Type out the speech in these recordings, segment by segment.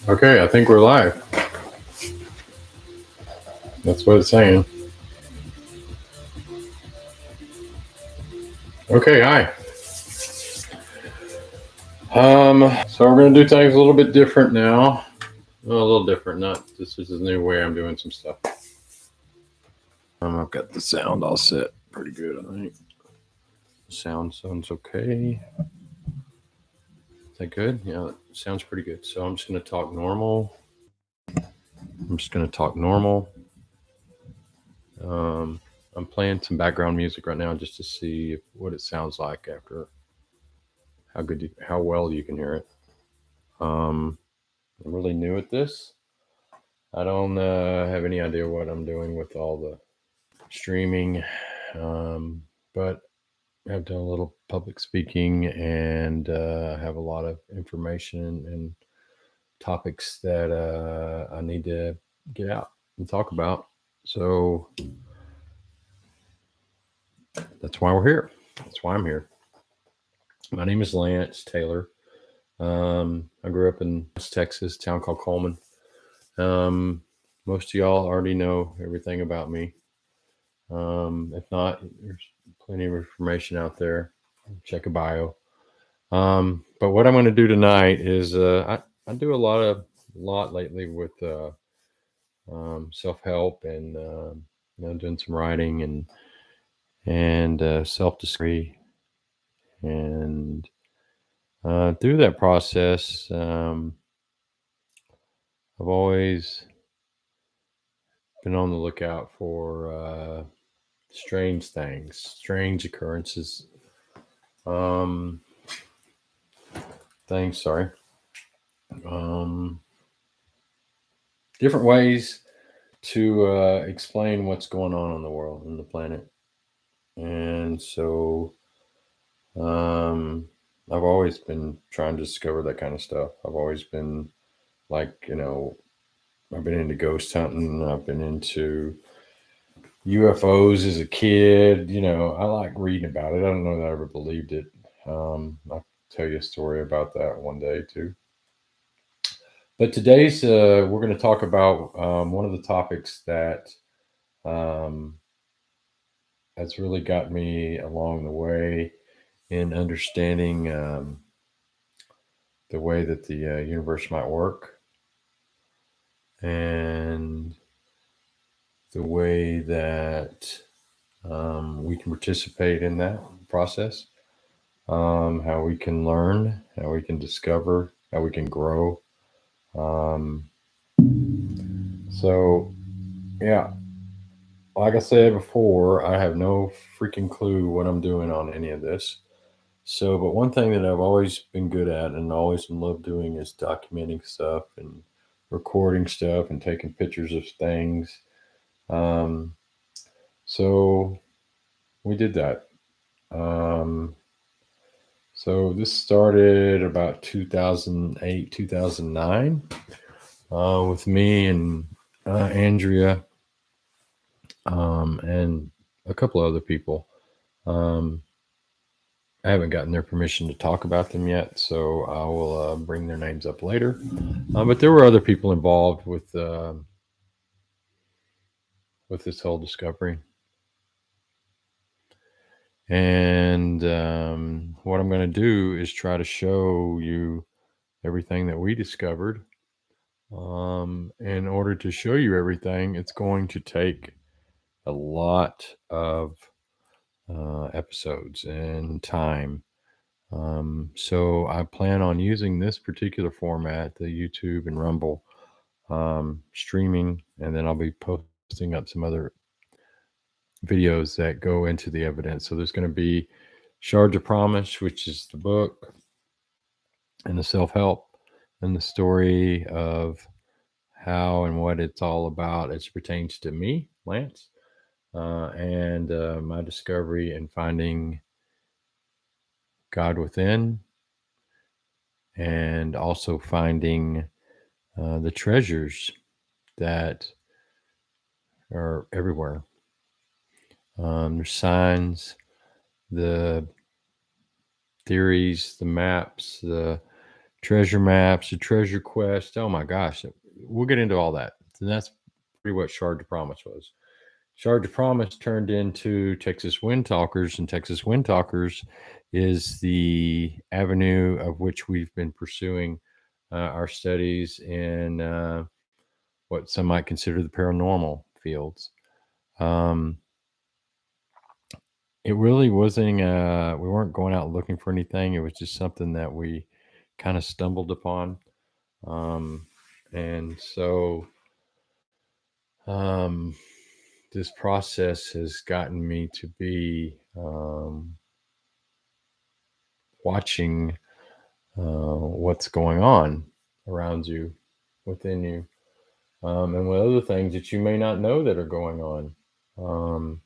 Okay, I think we're live. That's what it's saying. Okay, hi. So we're gonna do things a little bit different now. Well, a little different. Not this is a new way I'm doing some stuff. I've got the sound all set pretty good. I think the sounds okay. Is that good? Yeah, it sounds pretty good. So I'm just gonna talk normal. I'm playing some background music right now just to see what it sounds like after how well you can hear it. I'm really new at this. I don't have any idea what I'm doing with all the streaming, but I've done a little public speaking and have a lot of information and topics that I need to get out and talk about. So that's why we're here. That's why I'm here. My name is Lance Taylor. I grew up in Texas, a town called Coleman. Most of y'all already know everything about me. If not, there's plenty of information out there. Check a bio. But what I'm going to do tonight is I do a lot lately with self help and doing some writing and self discovery. And through that process, I've always been on the lookout for strange things, strange occurrences, um, things. Sorry, um, different ways to explain what's going on in the world and the planet. And so, I've always been trying to discover that kind of stuff. I've always been like, I've been into ghost hunting. I've been into UFOs as a kid. I like reading about it. I don't know that I ever believed it. I'll tell you a story about that one day too. But today's we're going to talk about one of the topics that um, has really got me along the way in understanding the way that the universe might work and the way that we can participate in that process, how we can learn, how we can discover, how we can grow. Um, so, yeah, like I said before, I have no freaking clue what I'm doing on any of this. So, but one thing that I've always been good at and always loved doing is documenting stuff and recording stuff and taking pictures of things. Um, so we did that. Um, so this started about 2008, 2009 with me and Andrea and a couple of other people. Um, I haven't gotten their permission to talk about them yet, so I will bring their names up later. But there were other people involved with this whole discovery. And what I'm going to do is try to show you everything that we discovered. In order to show you everything, it's going to take a lot of episodes and time. So I plan on using this particular format, the YouTube and Rumble streaming, and then I'll be posting up some other videos that go into the evidence. So there's going to be Shards of Promise, which is the book, and the self-help, and the story of how and what it's all about as it pertains to me, Lance, and my discovery and finding God within, and also finding the treasures that are everywhere. There's signs, the theories, the maps, the treasure maps, the treasure quest. Oh my gosh, we'll get into all that. And that's pretty what Shard to Promise was. Shard to Promise turned into Texas Windtalkers, and Texas Windtalkers is the avenue of which we've been pursuing our studies in what some might consider the paranormal fields. It really wasn't, we weren't going out looking for anything. It was just something that we kind of stumbled upon. And so this process has gotten me to be watching what's going on around you, within you, and with other things that you may not know that are going on.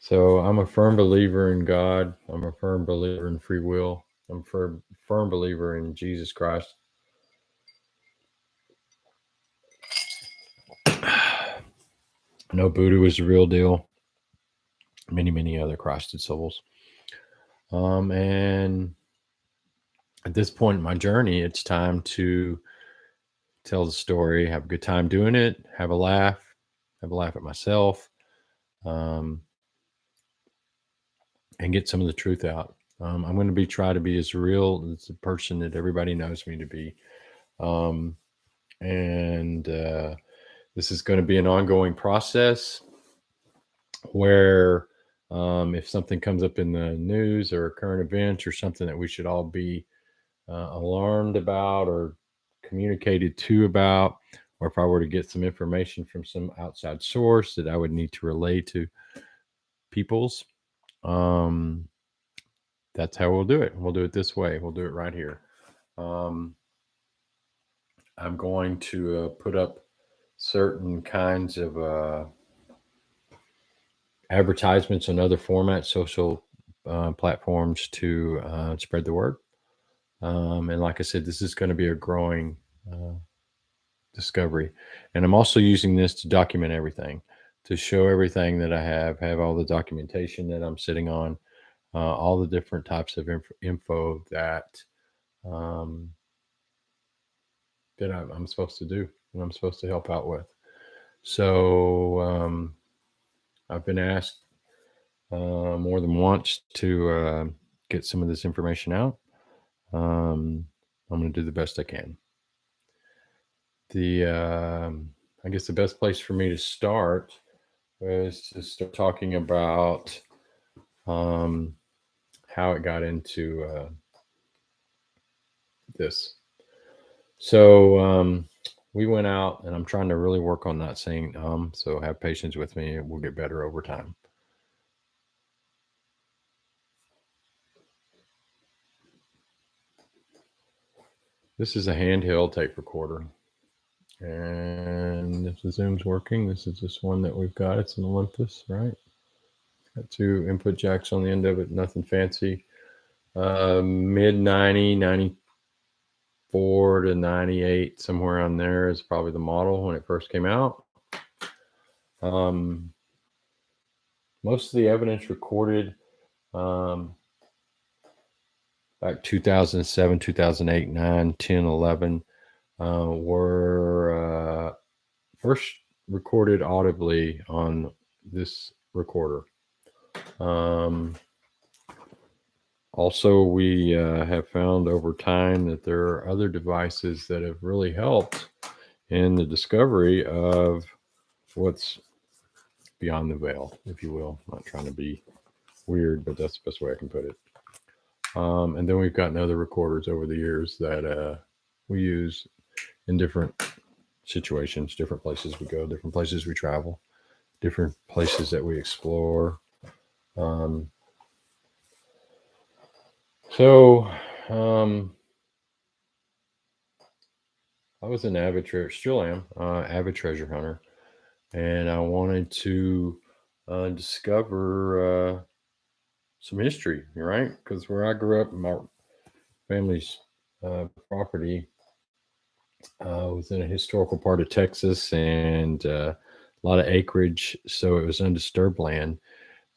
So I'm a firm believer in God. I'm a firm believer in free will. I'm a firm believer in Jesus Christ. I know Buddha was the real deal. Many, many other Christed souls. And at this point in my journey, it's time to tell the story, have a good time doing it, have a laugh at myself, um, and get some of the truth out. I'm going to try to be as real as the person that everybody knows me to be. And this is going to be an ongoing process where if something comes up in the news or a current event or something that we should all be alarmed about or communicated to about, or if I were to get some information from some outside source that I would need to relay to people's, that's how we'll do it. We'll do it this way. We'll do it right here. I'm going to put up certain kinds of advertisements and other formats, social platforms to spread the word. And like I said, this is going to be a growing discovery. And I'm also using this to document everything, to show everything that I have all the documentation that I'm sitting on, all the different types of info that that I'm supposed to do and I'm supposed to help out with. So I've been asked more than once to get some of this information out. I'm going to do the best I can. I guess the best place for me to start was to start talking about how it got into this. So we went out, and I'm trying to really work on not saying so have patience with me. It will get better over time. This is a handheld tape recorder. And if the Zoom's working, this is this one that we've got. It's an Olympus, right? It's got 2 input jacks on the end of it, nothing fancy. Mid 90, 94 to 98, somewhere on there is probably the model when it first came out. Most of the evidence recorded back 2007, 2008, 9, 10, 11 were first recorded audibly on this recorder. Also, we have found over time that there are other devices that have really helped in the discovery of what's beyond the veil, if you will. I'm not trying to be weird, but that's the best way I can put it. And then we've gotten other recorders over the years that we use in different situations, different places we go, different places we travel, different places that we explore. I was an still am, avid treasure hunter, and I wanted to discover some history, right? Because where I grew up, my family's property was in a historical part of Texas and a lot of acreage, so it was undisturbed land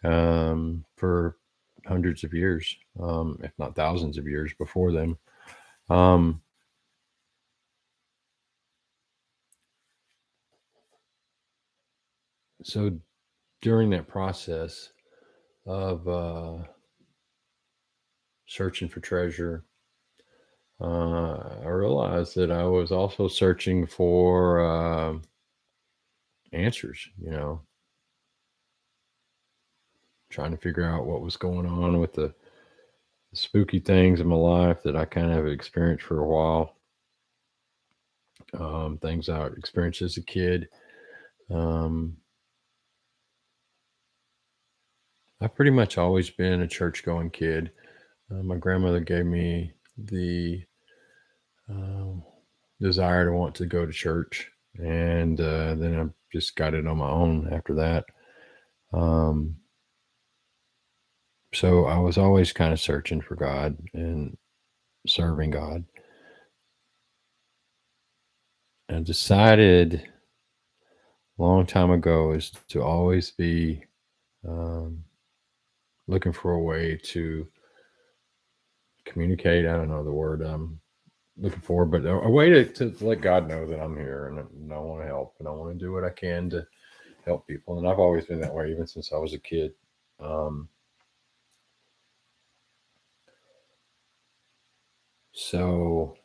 for hundreds of years, if not thousands of years before them. So during that process of searching for treasure, I realized that I was also searching for answers, trying to figure out what was going on with the spooky things in my life that I kind of experienced for a while. Things I experienced as a kid. Um, I've pretty much always been a church going kid. My grandmother gave me the um desire to want to go to church, and then I just got it on my own after that. Um, so I was always kind of searching for God and serving God. And decided a long time ago is to always be um, looking for a way to communicate. I don't know the word I'm looking for, but a way to let God know that I'm here and I want to help and I want to do what I can to help people. And I've always been that way, even since I was a kid. Um, so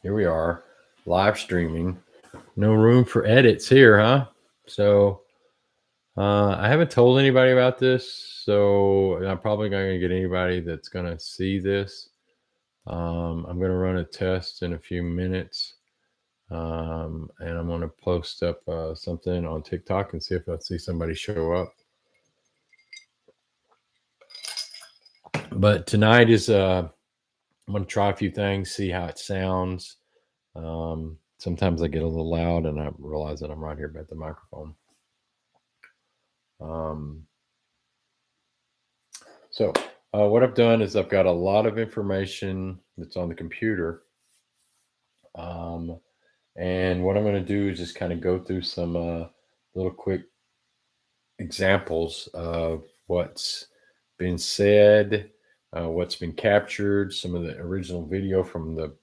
here we are, live streaming. No room for edits here, huh? So I haven't told anybody about this, so I'm probably not going to get anybody that's going to see this. I'm going to run a test in a few minutes, and I'm going to post up something on TikTok and see if I see somebody show up. But tonight is I'm going to try a few things, see how it sounds. Sometimes I get a little loud, and I realize that I'm right here by the microphone. Um, So, what I've done is I've got a lot of information that's on the computer. Um, and what I'm going to do is just kind of go through some little quick examples of what's been said, what's been captured, some of the original video from the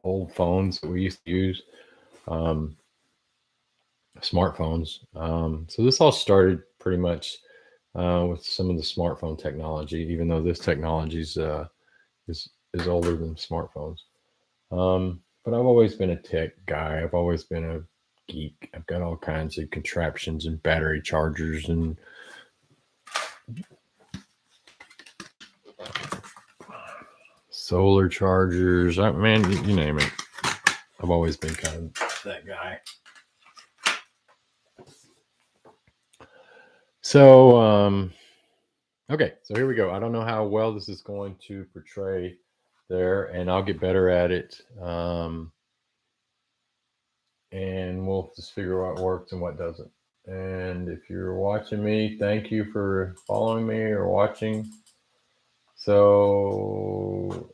old phones that we used to use, um, smartphones. So, this all started pretty much with some of the smartphone technology, even though this technology is older than smartphones. But I've always been a tech guy. I've always been a geek. I've got all kinds of contraptions and battery chargers and solar chargers. Man, you name it. I've always been kind of that guy. So, okay, so here we go. I don't know how well this is going to portray there, and I'll get better at it. And we'll just figure out what works and what doesn't. And if you're watching me, thank you for following me or watching. So,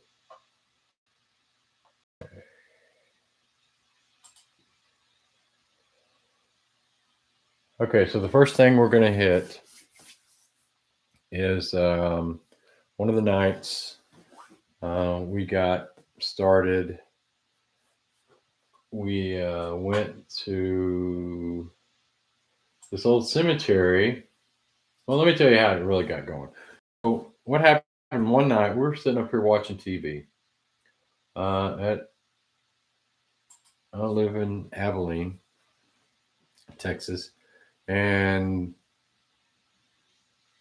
okay, so the first thing we're going to hit is one of the nights we got started. We went to this old cemetery. Well, let me tell you how it really got going. So, what happened one night? We were sitting up here watching TV. I live in Abilene, Texas, and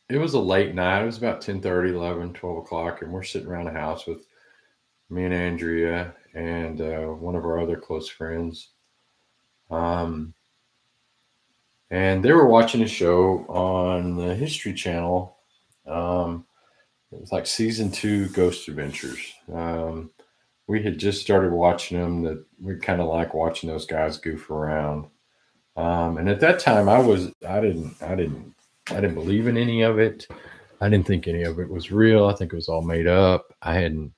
it was a late night. It was about 10:30, 11, 12 o'clock, and we're sitting around the house with me and Andrea and one of our other close friends. And they were watching a show on the History Channel. It was like season 2 Ghost Adventures. We had just started watching them. That we kind of like watching those guys goof around. And at that time, I didn't believe in any of it. I didn't think any of it was real. I think it was all made up. I hadn't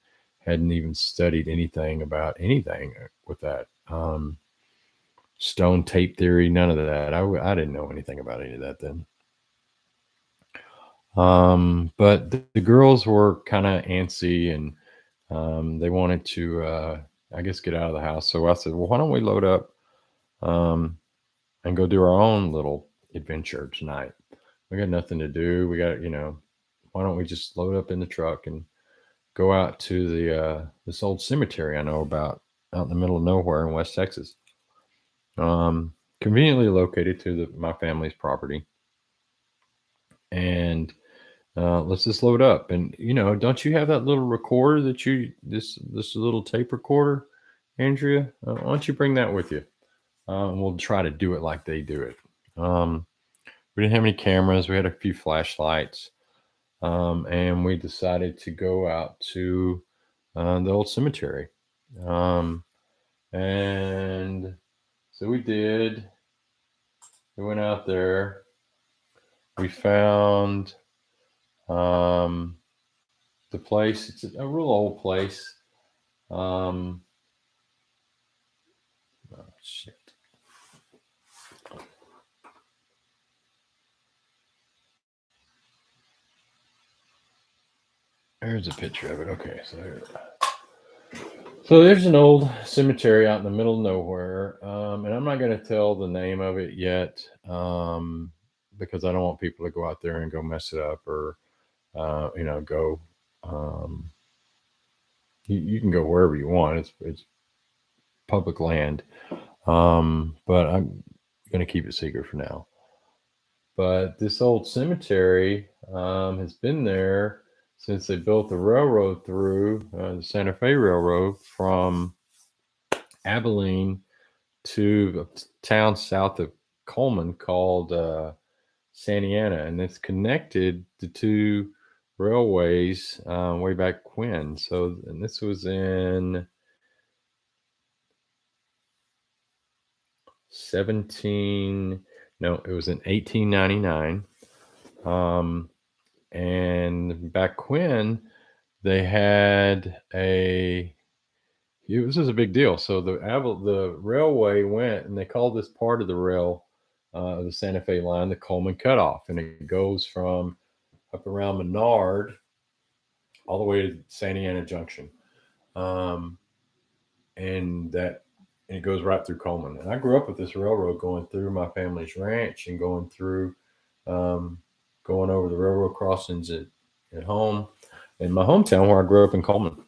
even studied anything about anything with that. Stone tape theory, none of that. I didn't know anything about any of that then. But the girls were kind of antsy and they wanted to, I guess, get out of the house. So I said, well, why don't we load up and go do our own little adventure tonight. We got nothing to do. We got, why don't we just load up in the truck and go out to the this old cemetery I know about out in the middle of nowhere in West Texas, um, conveniently located to my family's property, and let's just load up. And don't you have that little recorder that this little tape recorder, Andrea? Why don't you bring that with you? And we'll try to do it like they do it. We didn't have any cameras. We had a few flashlights, and we decided to go out to the old cemetery. Um, and so we did. We went out there. We found um, the place. It's a real old place. Um, oh, shit. There's a picture of it. Okay, so there's an old cemetery out in the middle of nowhere, and I'm not going to tell the name of it yet, because I don't want people to go out there and go mess it up, or go. Um, you can go wherever you want. It's public land, but I'm going to keep it secret for now. But this old cemetery has been there since they built the railroad through the Santa Fe Railroad from Abilene to a town south of Coleman called Santa Ana, and it's connected the two railways way back when. So, and this was in 17. No, it was in 1899. Um, and back when they had this was a big deal. So the railway went, and they called this part of the rail, the Santa Fe line, the Coleman Cutoff, and it goes from up around Menard all the way to Santa Ana Junction, um, and that and it goes right through Coleman. And I grew up with this railroad going through my family's ranch and going through, um, going over the railroad crossings at home in my hometown where I grew up in Coleman.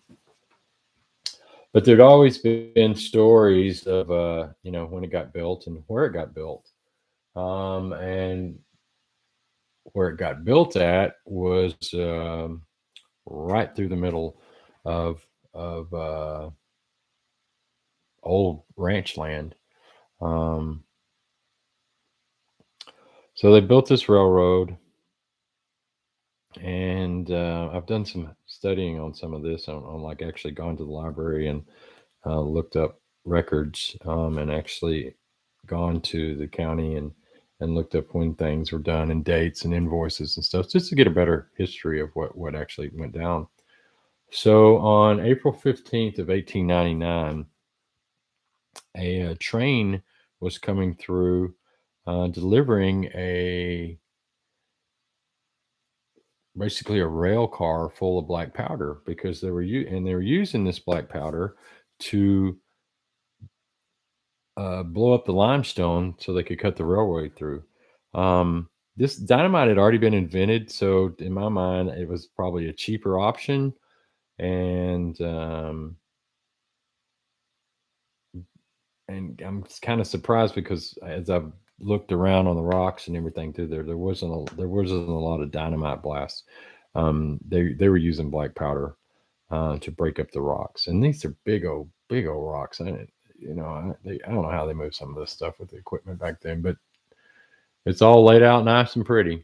But there'd always been stories of when it got built and where it got built, and where it got built at was right through the middle of old ranch land. Um, so they built this railroad, and I've done some studying on some of this, on like actually gone to the library and looked up records, and actually gone to the county and looked up when things were done and dates and invoices and stuff, just to get a better history of what actually went down. So on April 15th of 1899, a train was coming through, delivering basically a rail car full of black powder, because they were using this black powder to blow up the limestone so they could cut the railway through. This dynamite had already been invented, so in my mind, it was probably a cheaper option. And I'm kind of surprised, because as I've looked around on the rocks and everything through there wasn't a lot of dynamite blasts. They were using black powder to break up the rocks, and these are big old rocks. I don't know how they moved some of this stuff with the equipment back then, but it's all laid out nice and pretty.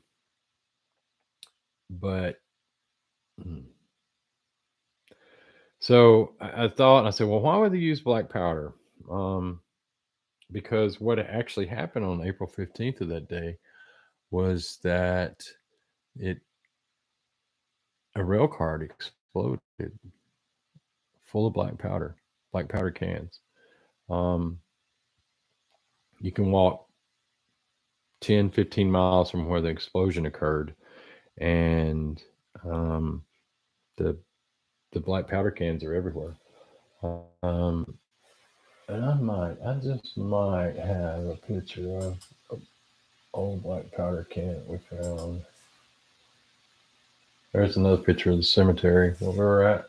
But mm, so I thought, I said, well, why would they use black powder? Um, because what actually happened on April 15th of that day was that it a rail car had exploded full of black powder cans. Um, you can walk 10, 15 miles from where the explosion occurred, and um, the the black powder cans are everywhere. Um, and I just might have a picture of. old black powder can we found. There's another picture of the cemetery where we were at.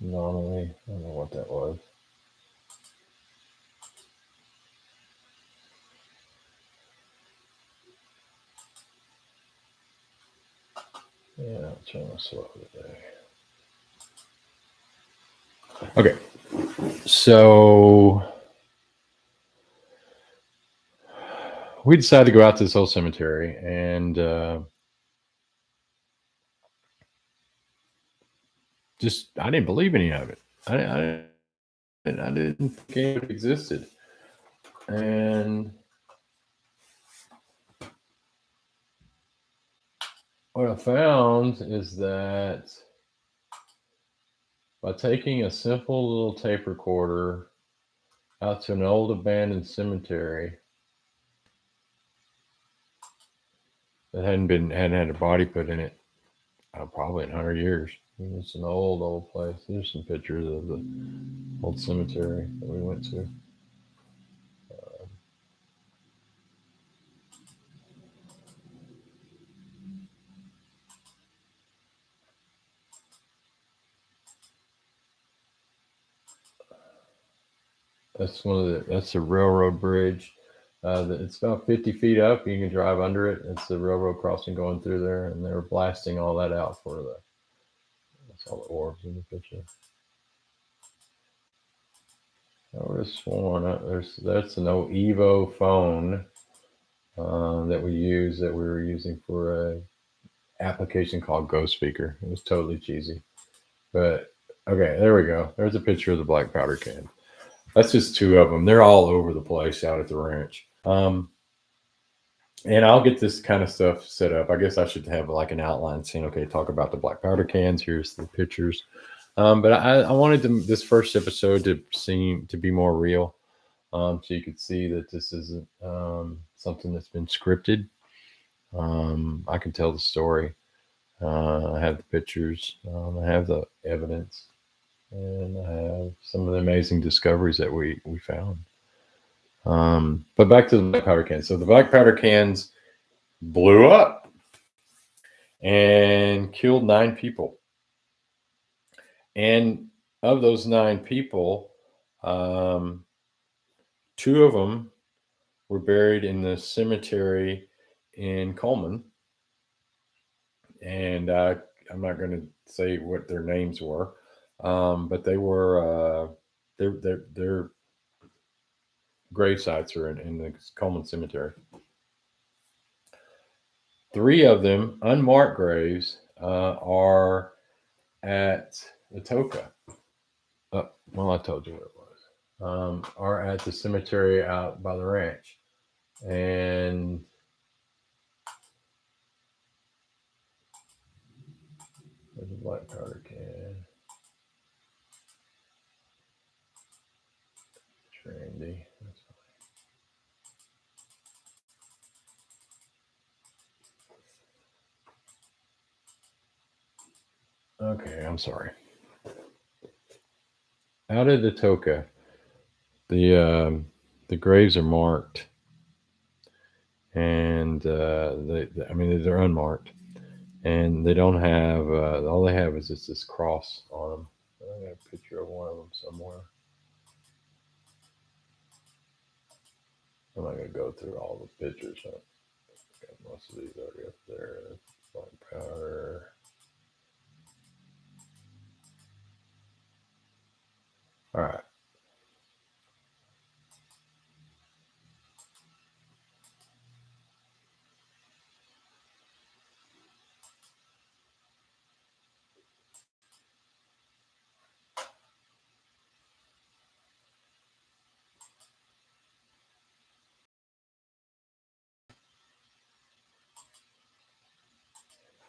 Anomaly. I don't know what that was. Yeah, I'll turn my slow today. Okay, so we decided to go out to this whole cemetery, and just I didn't believe any of it. I didn't think it existed, and what I found is that by taking a simple little tape recorder out to an old abandoned cemetery that hadn't had a body put in it probably in 100 years. It's an old place. There's some pictures of the old cemetery that we went to. That's the railroad bridge. It's about 50 feet up. You can drive under it. It's the railroad crossing going through there, and they were blasting all that out for the. That's all the orbs in the picture. I would have sworn that's an old Evo phone that we were using for a application called Ghost Speaker. It was totally cheesy, but okay, there we go. There's a picture of the black powder can. That's just two of them. They're all over the place out at the ranch. And I'll get this kind of stuff set up. I guess I should have like an outline saying, okay, talk about the black powder cans. Here's the pictures. But I wanted this first episode to seem to be more real. So you could see that this isn't something that's been scripted. I can tell the story. I have the pictures. I have the evidence. And I have some of the amazing discoveries that we found. But back to the black powder cans. So the black powder cans blew up and killed 9 people. And of those 9 people, 2 of them were buried in the cemetery in Coleman. And I'm not going to say what their names were, but they were their grave sites are in the Coleman Cemetery. 3 of them, unmarked graves, are at Atoka. Well, I told you what it was. Are at the cemetery out by the ranch. And there's a black powder can. Trendy. That's fine. Okay, I'm sorry. Out of the Toka, the graves are marked, and I mean they're unmarked, and they don't have all they have is just this cross on them. I got a picture of one of them somewhere. I'm not gonna go through all the pictures. I've got most of these already up there. Black powder. All right.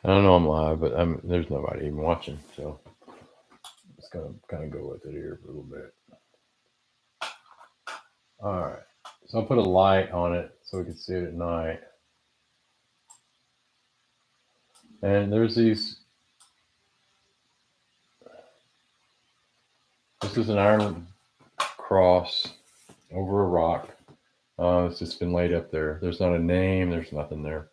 I don't know I'm live, but there's nobody even watching, so I'm just gonna kind of go with it here for a little bit. All right. So I'll put a light on it so we can see it at night. And there's these. This is an iron. cross over a rock. It's just been laid up there. There's not a name. There's nothing there.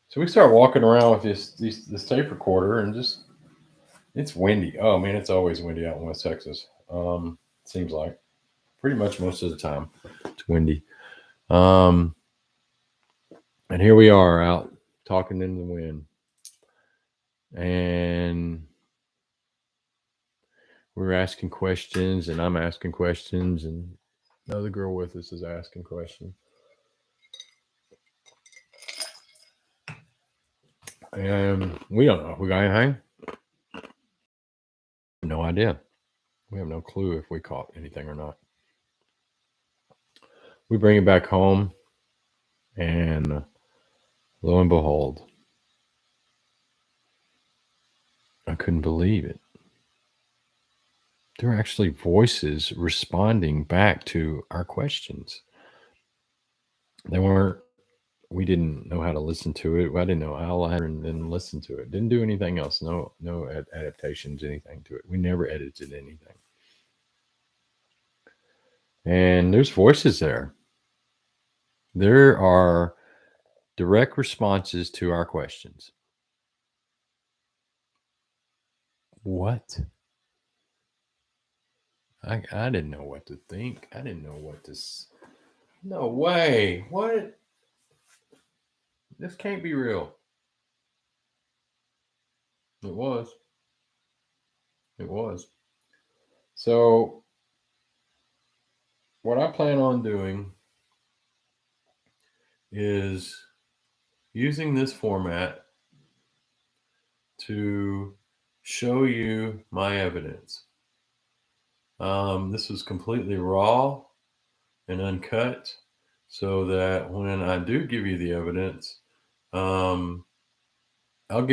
So we start walking around with this tape recorder, and just it's windy. Oh man, it's always windy out in West Texas. Seems like pretty much most of the time it's windy. And here we are out talking in the wind, and we're asking questions, and I'm asking questions, and the other girl with us is asking questions. And we don't know if we got anything. No idea. We have no clue if we caught anything or not. We bring it back home, and lo and behold, I couldn't believe it. There are actually voices responding back to our questions. They weren't, we didn't know how to listen to it. I didn't know how I had and then listen to it. Didn't do anything else. No adaptations, anything to it. We never edited anything. And there's voices there. There are direct responses to our questions. What? I didn't know what to think. I didn't know what to. No way. What? This can't be real. It was. It was. So, what I plan on doing is using this format to show you my evidence. This was completely raw and uncut, so that when I do give you the evidence, um, there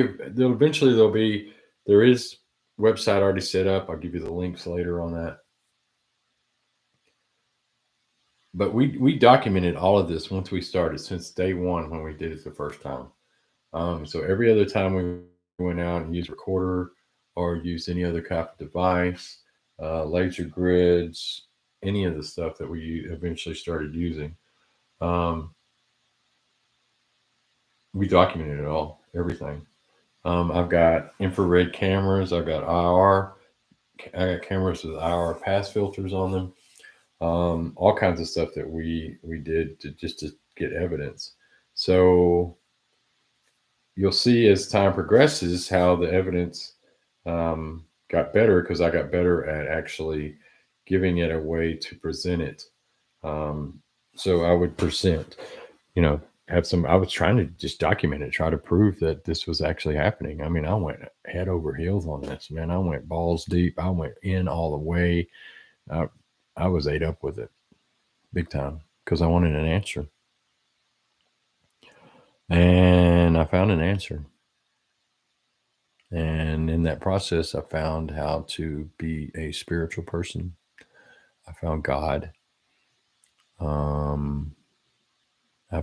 is website already set up. I'll give you the links later on that. But we documented all of this once we started, since day one when we did it the first time. So every other time we went out and used a recorder or used any other kind of device, laser grids, any of the stuff that we eventually started using, we documented it all, everything. I've got infrared cameras. I've got IR. I got cameras with IR pass filters on them. All kinds of stuff that we did to get evidence. So you'll see as time progresses how the evidence got better, because I got better at actually giving it a way to present it. So I would present, I was trying to just document it, try to prove that this was actually happening. I mean, I went head over heels on this, man. I went balls deep. I went in all the way. I was ate up with it big time because I wanted an answer. And I found an answer. And in that process, I found how to be a spiritual person. I found God. I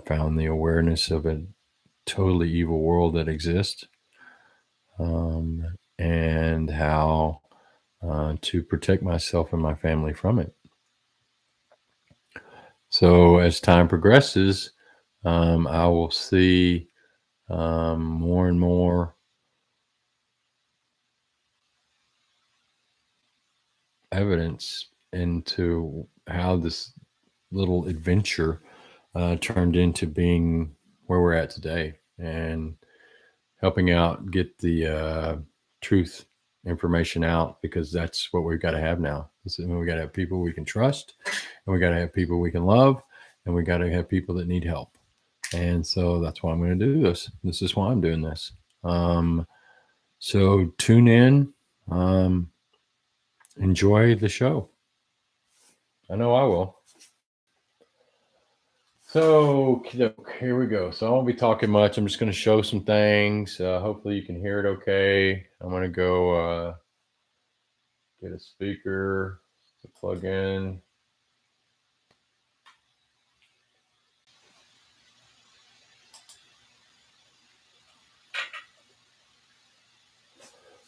found the awareness of a totally evil world that exists, and how to protect myself and my family from it. So as time progresses, I will see more and more evidence into how this little adventure turned into being where we're at today, and helping out get the truth information out, because that's what we've got to have now. We got to have people we can trust, and we got to have people we can love, and we got to have people that need help. And so that's why I'm going to do this. This is why I'm doing this. So tune in, enjoy the show. I know I will. So here we go. So I won't be talking much. I'm just going to show some things. Hopefully you can hear it okay. I'm going to go get a speaker to plug in.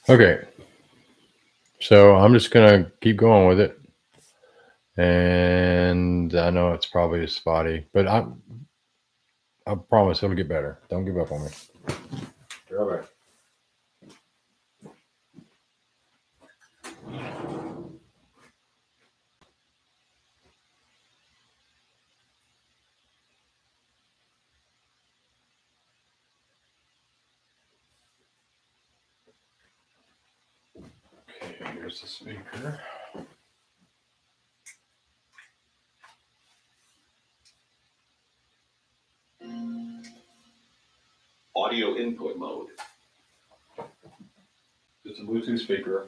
Okay. So I'm just gonna keep going with it, and I know it's probably spotty, but I promise it'll get better. Don't give up on me. All right. Okay, here's the speaker. Audio input mode. It's a Bluetooth speaker.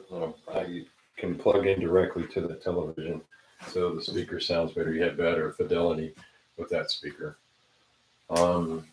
I can plug in directly to the television, so the speaker sounds better. You have better fidelity with that speaker. Um,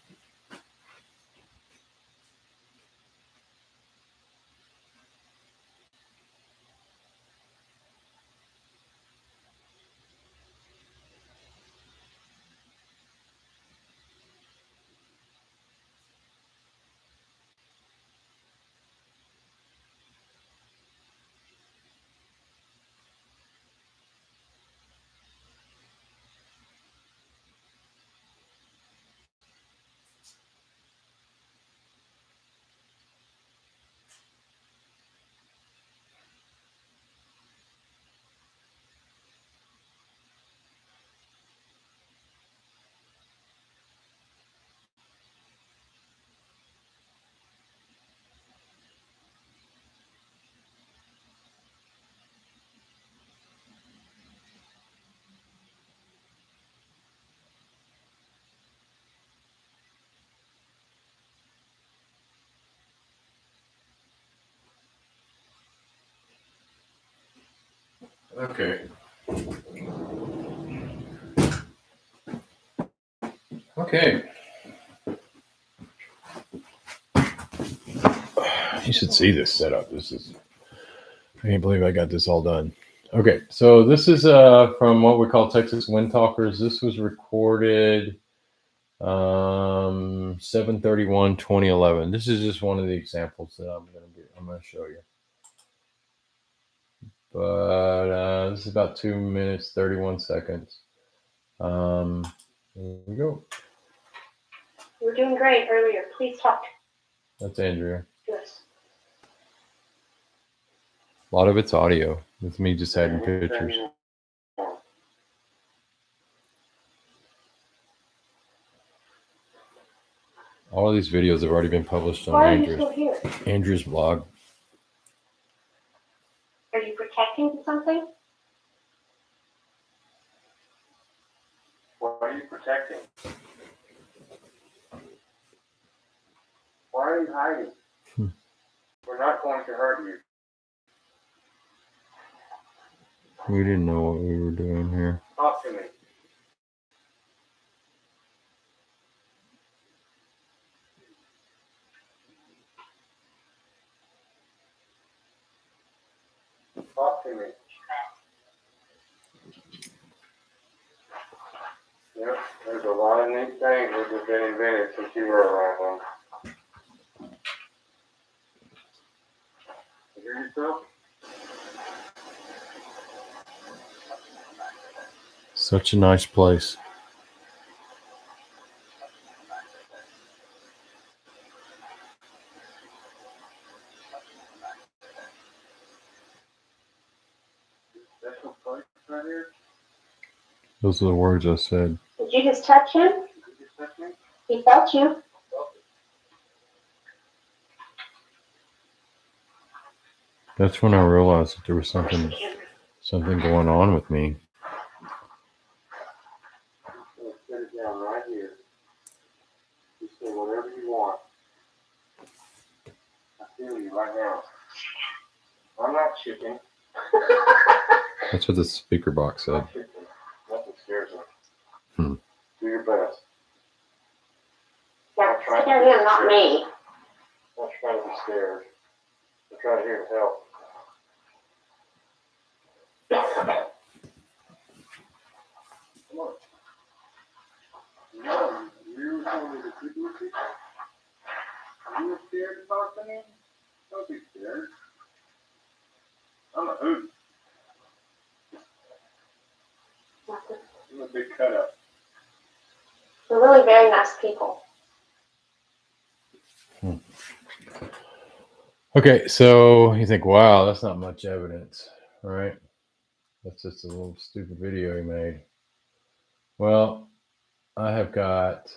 okay. Okay. You should see this setup. I can't believe I got this all done. Okay, so this is from what we call Texas Windtalkers. This was recorded 7/31/2011. This is just one of the examples that I'm gonna show you. But this is about 2 minutes 31 seconds. Here we go. You were doing great earlier. Please talk. That's Andrea. Yes. A lot of it's audio with me just adding pictures. All of these videos have already been published on Why are you still here? Andrew's blog. Are you protecting something? What are you protecting? Why are you hiding? We're not going to hurt you. We didn't know what we were doing here. Talk to me. Talk to me. Yep, there's a lot of neat things that have been invented since you were around. You hear yourself? Such a nice place. Special place right here? Those are the words I said. Did you just touch him? Did you touch me? He felt you. That's when I realized that there was something going on with me. Let's set it down right here. You say whatever you want. I feel you right now. I'm not chicken. That's what the speaker box said. Nothing scares me. Hmm. Do your best. Yeah, scare him, not me. I'm trying to be scared. I'm trying to hear help. Come on. No, you told me to keep looking. You were scared to talk to me? Don't be scared. I'm a hoot. I'm a big cut up. They're really very nice people. Okay, so you think, wow, that's not much evidence, right? That's just a little stupid video he made. Well, I have got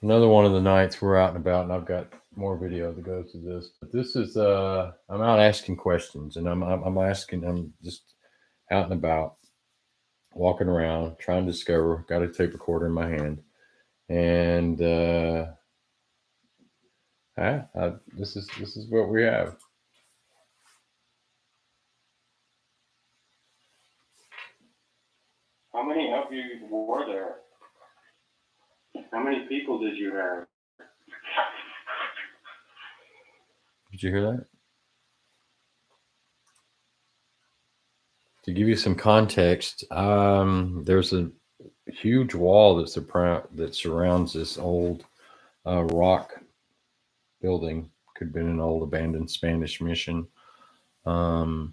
another one of the nights we're out and about, and I've got more video that goes to this. But this is I'm out asking questions, and I'm just out and about, walking around, trying to discover. Got a tape recorder in my hand, and this is what we have. How many of you were there? How many people did you have? Did you hear that? To give you some context, there's a huge wall that surrounds this old rock building. Could have been an old abandoned Spanish mission. But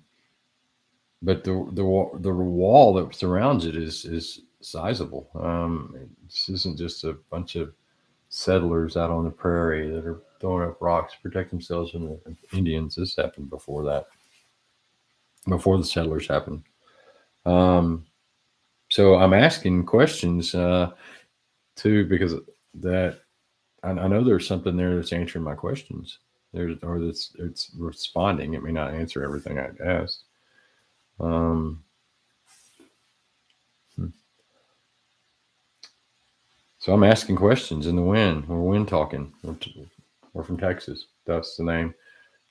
the wall that surrounds it is sizable. This isn't just a bunch of settlers out on the prairie that are throwing up rocks to protect themselves from the Indians. This happened before that, before the settlers happened. So I'm asking questions too, because that I know there's something there that's answering my questions. It's responding. It may not answer everything I asked. So I'm asking questions in the wind. We're wind talking. We're from Texas. That's the name,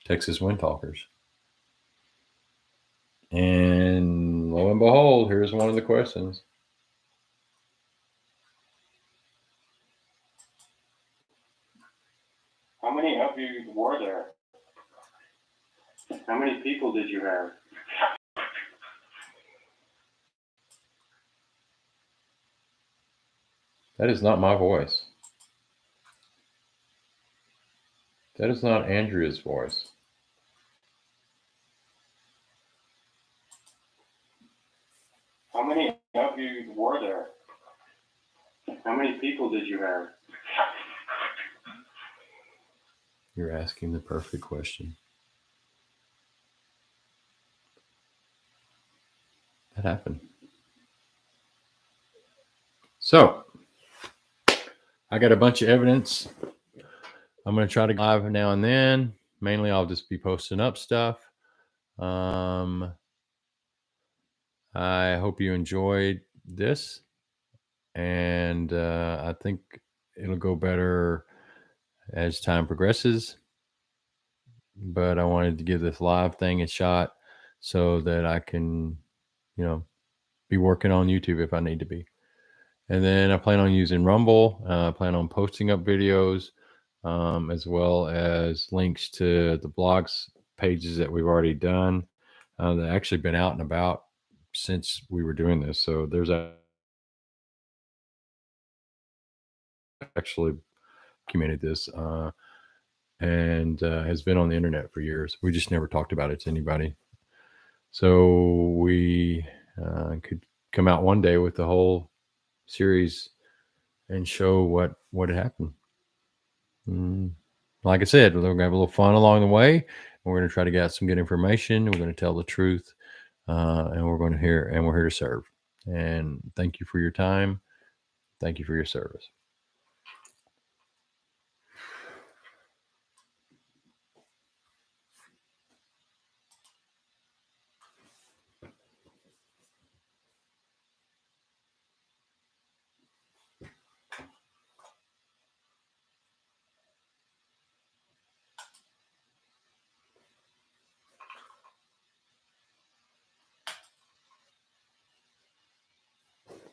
Texas Windtalkers. And lo and behold, here's one of the questions. How many of you were there? How many people did you have? That is not my voice. That is not Andrea's voice. How many of you were there? How many people did you have? You're asking the perfect question. That happened. So I got a bunch of evidence. I'm going to try to go live now and then. Mainly, I'll just be posting up stuff. I hope you enjoyed this, and I think it'll go better as time progresses. But I wanted to give this live thing a shot so that I can, be working on YouTube if I need to be. And then I plan on using Rumble. I plan on posting up videos, as well as links to the blogs pages that we've already done. That actually been out and about since we were doing this. So there's actually documented this and has been on the internet for years. We just never talked about it to anybody. So we could come out one day with the whole series and show what had happened. Like I said, we're going to have a little fun along the way. And we're going to try to get some good information. We're going to tell the truth, and we're here to serve. And thank you for your time. Thank you for your service.